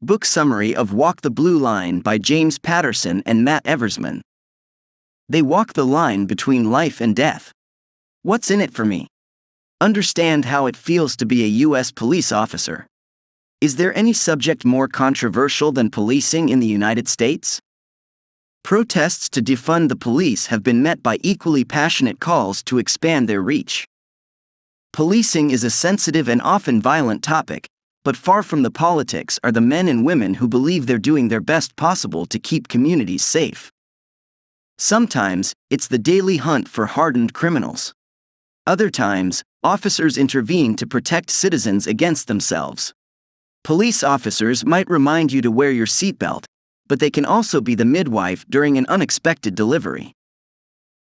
Book summary of Walk the Blue Line by James Patterson and Matt Eversmann. They walk the line between life and death. What's in it for me? Understand how it feels to be a U.S. police officer. Is there any subject more controversial than policing in the United States? Protests to defund the police have been met by equally passionate calls to expand their reach. Policing is a sensitive and often violent topic, but far from the politics are the men and women who believe they're doing their best possible to keep communities safe. Sometimes, it's the daily hunt for hardened criminals. Other times, officers intervene to protect citizens against themselves. Police officers might remind you to wear your seatbelt, but they can also be the midwife during an unexpected delivery.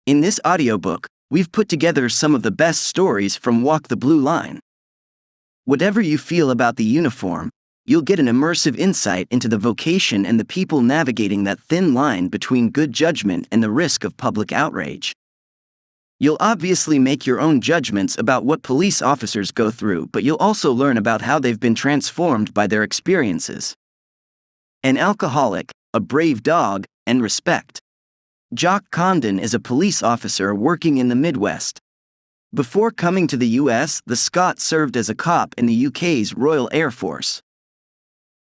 In this audiobook, we've put together some of the best stories from Walk the Blue Line. Whatever you feel about the uniform, you'll get an immersive insight into the vocation and the people navigating that thin line between good judgment and the risk of public outrage. You'll obviously make your own judgments about what police officers go through, but you'll also learn about how they've been transformed by their experiences. An alcoholic, a brave dog, and respect. Jock Condon is a police officer working in the Midwest. Before coming to the US, the Scot served as a cop in the UK's Royal Air Force.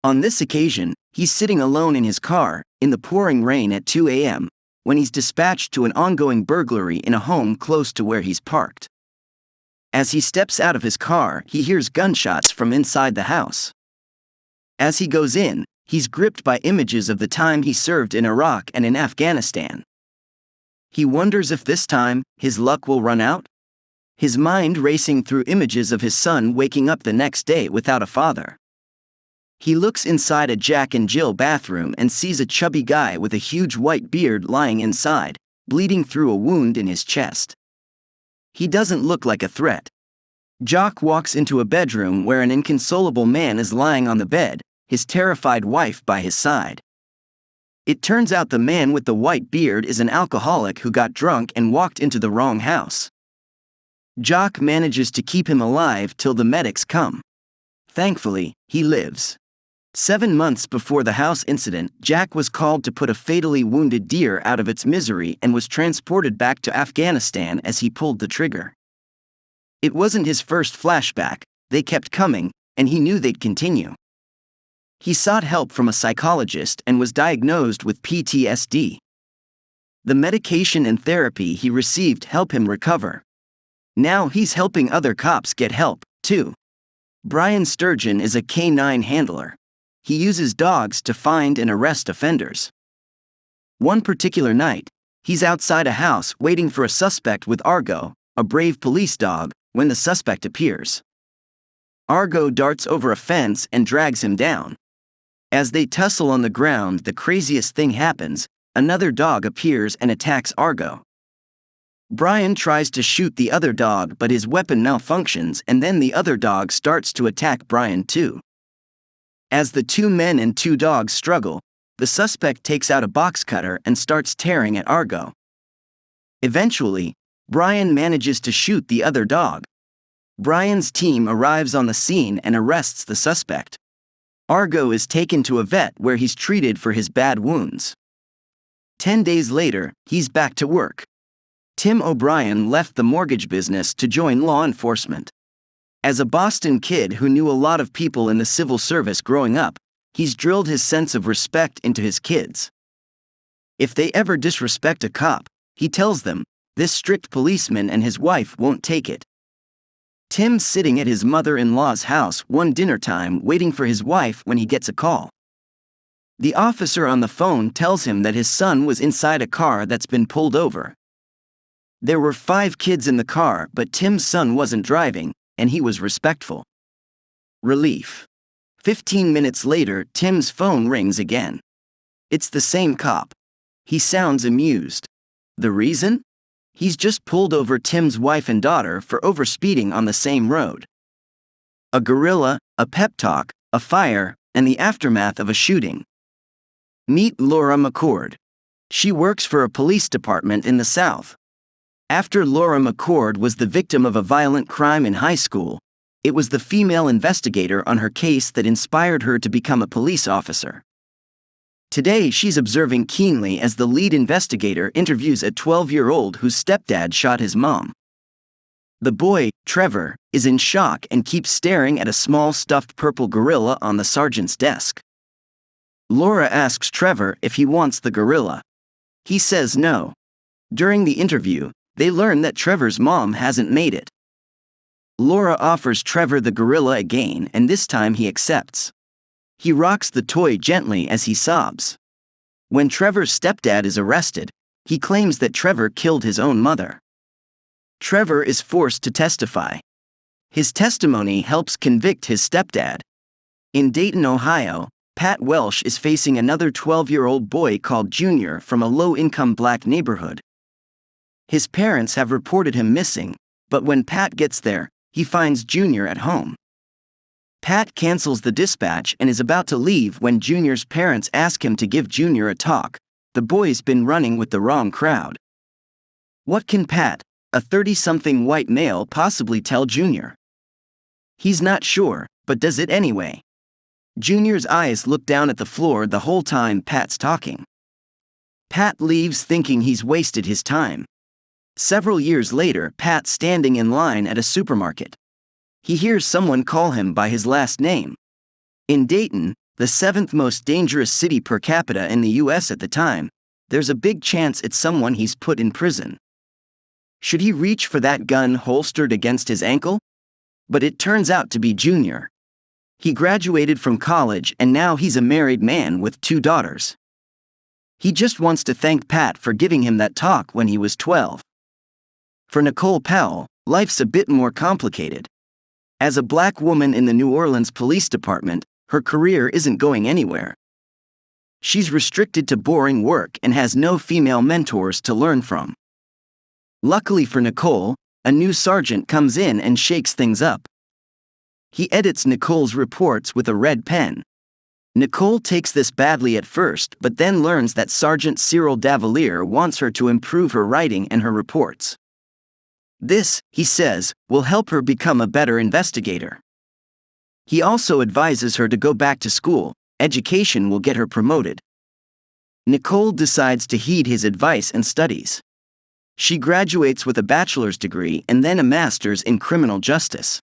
On this occasion, he's sitting alone in his car, in the pouring rain at 2 a.m., when he's dispatched to an ongoing burglary in a home close to where he's parked. As he steps out of his car, he hears gunshots from inside the house. As he goes in, he's gripped by images of the time he served in Iraq and in Afghanistan. He wonders if this time, his luck will run out? His mind racing through images of his son waking up the next day without a father. He looks inside a Jack and Jill bathroom and sees a chubby guy with a huge white beard lying inside, bleeding through a wound in his chest. He doesn't look like a threat. Jock walks into a bedroom where an inconsolable man is lying on the bed, his terrified wife by his side. It turns out the man with the white beard is an alcoholic who got drunk and walked into the wrong house. Jock manages to keep him alive till the medics come. Thankfully, he lives. 7 months before the house incident, Jack was called to put a fatally wounded deer out of its misery and was transported back to Afghanistan as he pulled the trigger. It wasn't his first flashback, they kept coming, and he knew they'd continue. He sought help from a psychologist and was diagnosed with PTSD. The medication and therapy he received helped him recover. Now he's helping other cops get help, too. Brian Sturgeon is a canine handler. He uses dogs to find and arrest offenders. One particular night, he's outside a house waiting for a suspect with Argo, a brave police dog, when the suspect appears. Argo darts over a fence and drags him down. As they tussle on the ground, the craziest thing happens: another dog appears and attacks Argo. Brian tries to shoot the other dog, but his weapon malfunctions, and then the other dog starts to attack Brian too. As the 2 men and 2 dogs struggle, the suspect takes out a box cutter and starts tearing at Argo. Eventually, Brian manages to shoot the other dog. Brian's team arrives on the scene and arrests the suspect. Argo is taken to a vet where he's treated for his bad wounds. 10 days later, he's back to work. Tim O'Brien left the mortgage business to join law enforcement. As a Boston kid who knew a lot of people in the civil service growing up, he's drilled his sense of respect into his kids. If they ever disrespect a cop, he tells them, this strict policeman and his wife won't take it. Tim's sitting at his mother-in-law's house one dinner time waiting for his wife when he gets a call. The officer on the phone tells him that his son was inside a car that's been pulled over. There were 5 kids in the car, but Tim's son wasn't driving, and he was respectful. Relief. 15 minutes later, Tim's phone rings again. It's the same cop. He sounds amused. The reason? He's just pulled over Tim's wife and daughter for overspeeding on the same road. A gorilla, a pep talk, a fire, and the aftermath of a shooting. Meet Laura McCord. She works for a police department in the South. After Laura McCord was the victim of a violent crime in high school, It was the female investigator on her case that inspired her to become a police officer. Today she's observing keenly as the lead investigator interviews a 12-year-old whose stepdad shot his mom. The boy, Trevor, is in shock and keeps staring at a small stuffed purple gorilla on the sergeant's desk. Laura asks Trevor if he wants the gorilla. He says no. During the interview, they learn that Trevor's mom hasn't made it. Laura offers Trevor the gorilla again, and this time he accepts. He rocks the toy gently as he sobs. When Trevor's stepdad is arrested, he claims that Trevor killed his own mother. Trevor is forced to testify. His testimony helps convict his stepdad. In Dayton, Ohio, Pat Welsh is facing another 12-year-old boy called Junior from a low-income black neighborhood. His parents have reported him missing, but when Pat gets there, he finds Junior at home. Pat cancels the dispatch and is about to leave when Junior's parents ask him to give Junior a talk. The boy's been running with the wrong crowd. What can Pat, a 30-something white male, possibly tell Junior? He's not sure, but does it anyway. Junior's eyes look down at the floor the whole time Pat's talking. Pat leaves thinking he's wasted his time. Several years later, Pat's standing in line at a supermarket. He hears someone call him by his last name. In Dayton, the 7th most dangerous city per capita in the US at the time, there's a big chance it's someone he's put in prison. Should he reach for that gun holstered against his ankle? But it turns out to be Junior. He graduated from college and now he's a married man with 2 daughters. He just wants to thank Pat for giving him that talk when he was 12. For Nicole Powell, life's a bit more complicated. As a black woman in the New Orleans Police Department, her career isn't going anywhere. She's restricted to boring work and has no female mentors to learn from. Luckily for Nicole, a new sergeant comes in and shakes things up. He edits Nicole's reports with a red pen. Nicole takes this badly at first, but then learns that Sergeant Cyril Davalier wants her to improve her writing and her reports. This, he says, will help her become a better investigator. He also advises her to go back to school. Education will get her promoted. Nicole decides to heed his advice and studies. She graduates with a bachelor's degree and then a master's in criminal justice.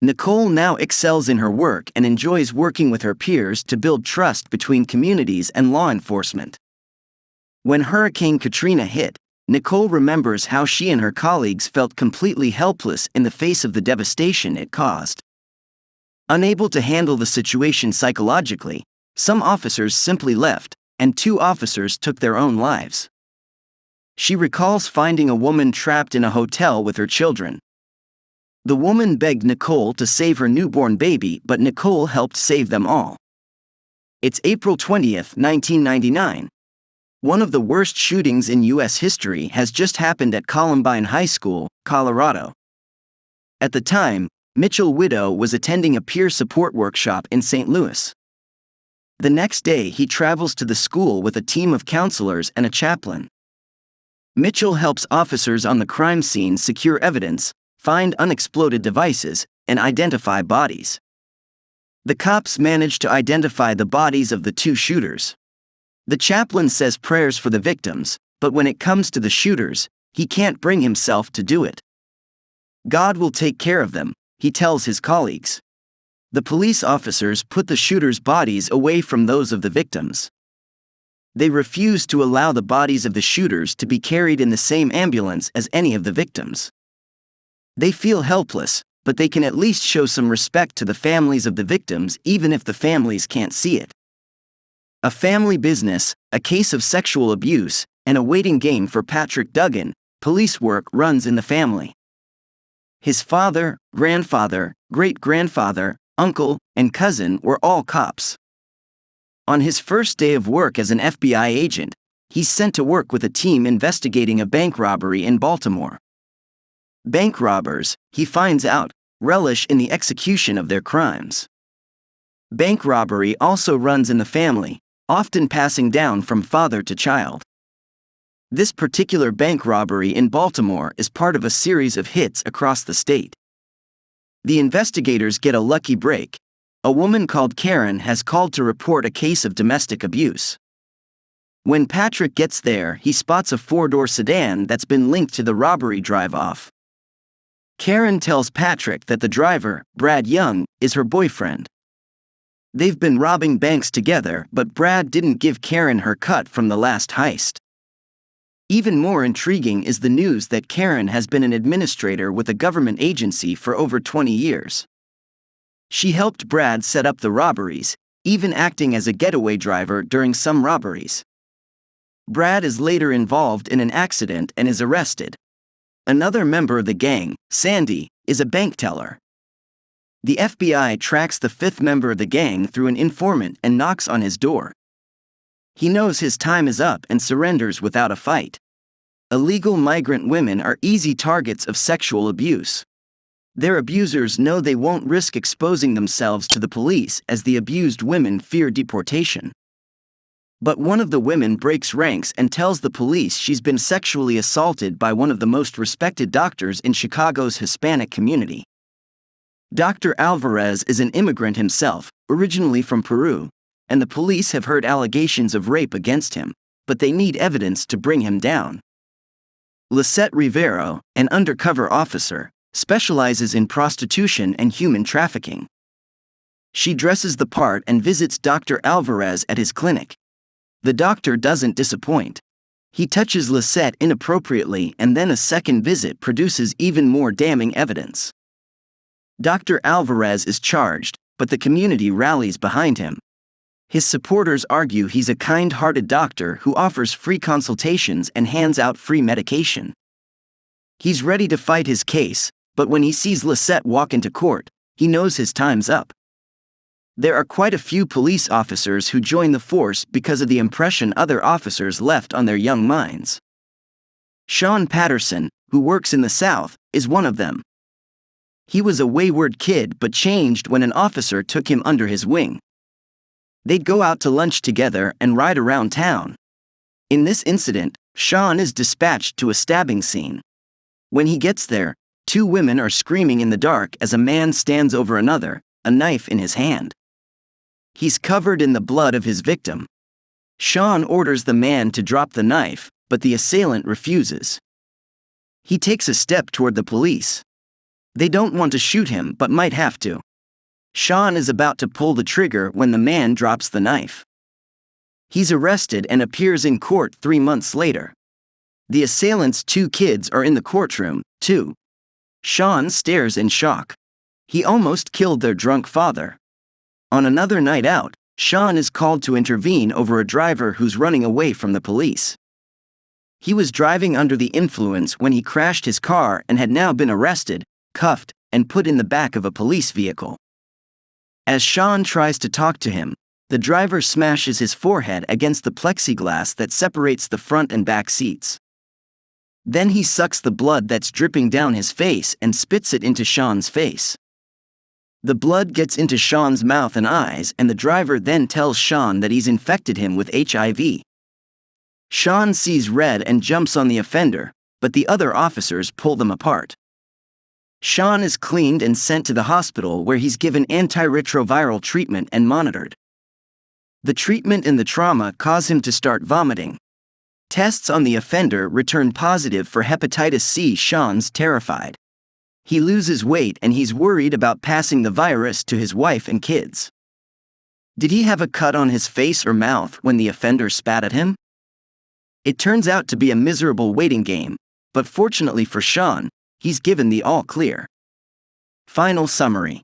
Nicole now excels in her work and enjoys working with her peers to build trust between communities and law enforcement. When Hurricane Katrina hit, Nicole remembers how she and her colleagues felt completely helpless in the face of the devastation it caused. Unable to handle the situation psychologically, some officers simply left, and 2 officers took their own lives. She recalls finding a woman trapped in a hotel with her children. The woman begged Nicole to save her newborn baby, but Nicole helped save them all. It's April 20th, 1999. One of the worst shootings in U.S. history has just happened at Columbine High School, Colorado. At the time, Mitchell Widow was attending a peer support workshop in St. Louis. The next day he travels to the school with a team of counselors and a chaplain. Mitchell helps officers on the crime scene secure evidence, find unexploded devices, and identify bodies. The cops manage to identify the bodies of the 2 shooters. The chaplain says prayers for the victims, but when it comes to the shooters, he can't bring himself to do it. God will take care of them, he tells his colleagues. The police officers put the shooters' bodies away from those of the victims. They refuse to allow the bodies of the shooters to be carried in the same ambulance as any of the victims. They feel helpless, but they can at least show some respect to the families of the victims even if the families can't see it. A family business, a case of sexual abuse, and a waiting game for Patrick Duggan, police work runs in the family. His father, grandfather, great-grandfather, uncle, and cousin were all cops. On his first day of work as an FBI agent, he's sent to work with a team investigating a bank robbery in Baltimore. Bank robbers, he finds out, relish in the execution of their crimes. Bank robbery also runs in the family, often passing down from father to child. This particular bank robbery in Baltimore is part of a series of hits across the state. The investigators get a lucky break. A woman called Karen has called to report a case of domestic abuse. When Patrick gets there, he spots a four-door sedan that's been linked to the robbery drive-off. Karen tells Patrick that the driver, Brad Young, is her boyfriend. They've been robbing banks together, but Brad didn't give Karen her cut from the last heist. Even more intriguing is the news that Karen has been an administrator with a government agency for over 20 years. She helped Brad set up the robberies, even acting as a getaway driver during some robberies. Brad is later involved in an accident and is arrested. Another member of the gang, Sandy, is a bank teller. The FBI tracks the fifth member of the gang through an informant and knocks on his door. He knows his time is up and surrenders without a fight. Illegal migrant women are easy targets of sexual abuse. Their abusers know they won't risk exposing themselves to the police as the abused women fear deportation. But one of the women breaks ranks and tells the police she's been sexually assaulted by one of the most respected doctors in Chicago's Hispanic community. Dr. Alvarez is an immigrant himself, originally from Peru, and the police have heard allegations of rape against him, but they need evidence to bring him down. Lisette Rivero, an undercover officer, specializes in prostitution and human trafficking. She dresses the part and visits Dr. Alvarez at his clinic. The doctor doesn't disappoint. He touches Lisette inappropriately, and then a second visit produces even more damning evidence. Dr. Alvarez is charged, but the community rallies behind him. His supporters argue he's a kind-hearted doctor who offers free consultations and hands out free medication. He's ready to fight his case, but when he sees Lisette walk into court, he knows his time's up. There are quite a few police officers who join the force because of the impression other officers left on their young minds. Sean Patterson, who works in the South, is one of them. He was a wayward kid but changed when an officer took him under his wing. They'd go out to lunch together and ride around town. In this incident, Sean is dispatched to a stabbing scene. When he gets there, two women are screaming in the dark as a man stands over another, a knife in his hand. He's covered in the blood of his victim. Sean orders the man to drop the knife, but the assailant refuses. He takes a step toward the police. They don't want to shoot him but might have to. Sean is about to pull the trigger when the man drops the knife. He's arrested and appears in court 3 months later. The assailant's 2 kids are in the courtroom, too. Sean stares in shock. He almost killed their drunk father. On another night out, Sean is called to intervene over a driver who's running away from the police. He was driving under the influence when he crashed his car and had now been arrested, cuffed, and put in the back of a police vehicle. As Sean tries to talk to him, the driver smashes his forehead against the plexiglass that separates the front and back seats. Then he sucks the blood that's dripping down his face and spits it into Sean's face. The blood gets into Sean's mouth and eyes, and the driver then tells Sean that he's infected him with HIV. Sean sees red and jumps on the offender, but the other officers pull them apart. Sean is cleaned and sent to the hospital where he's given antiretroviral treatment and monitored. The treatment and the trauma cause him to start vomiting. Tests on the offender return positive for hepatitis C. Sean's terrified. He loses weight and he's worried about passing the virus to his wife and kids. Did he have a cut on his face or mouth when the offender spat at him? It turns out to be a miserable waiting game, but fortunately for Sean, he's given the all clear. Final summary.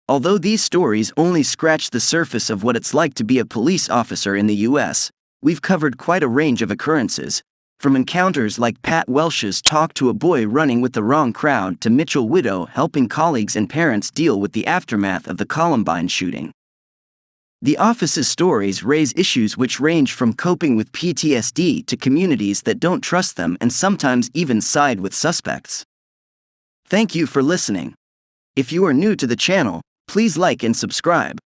Although these stories only scratch the surface of what it's like to be a police officer in the U.S., we've covered quite a range of occurrences, from encounters like Pat Welsh's talk to a boy running with the wrong crowd to Mitchell Widow helping colleagues and parents deal with the aftermath of the Columbine shooting. The office's stories raise issues which range from coping with PTSD to communities that don't trust them and sometimes even side with suspects. Thank you for listening. If you are new to the channel, please like and subscribe.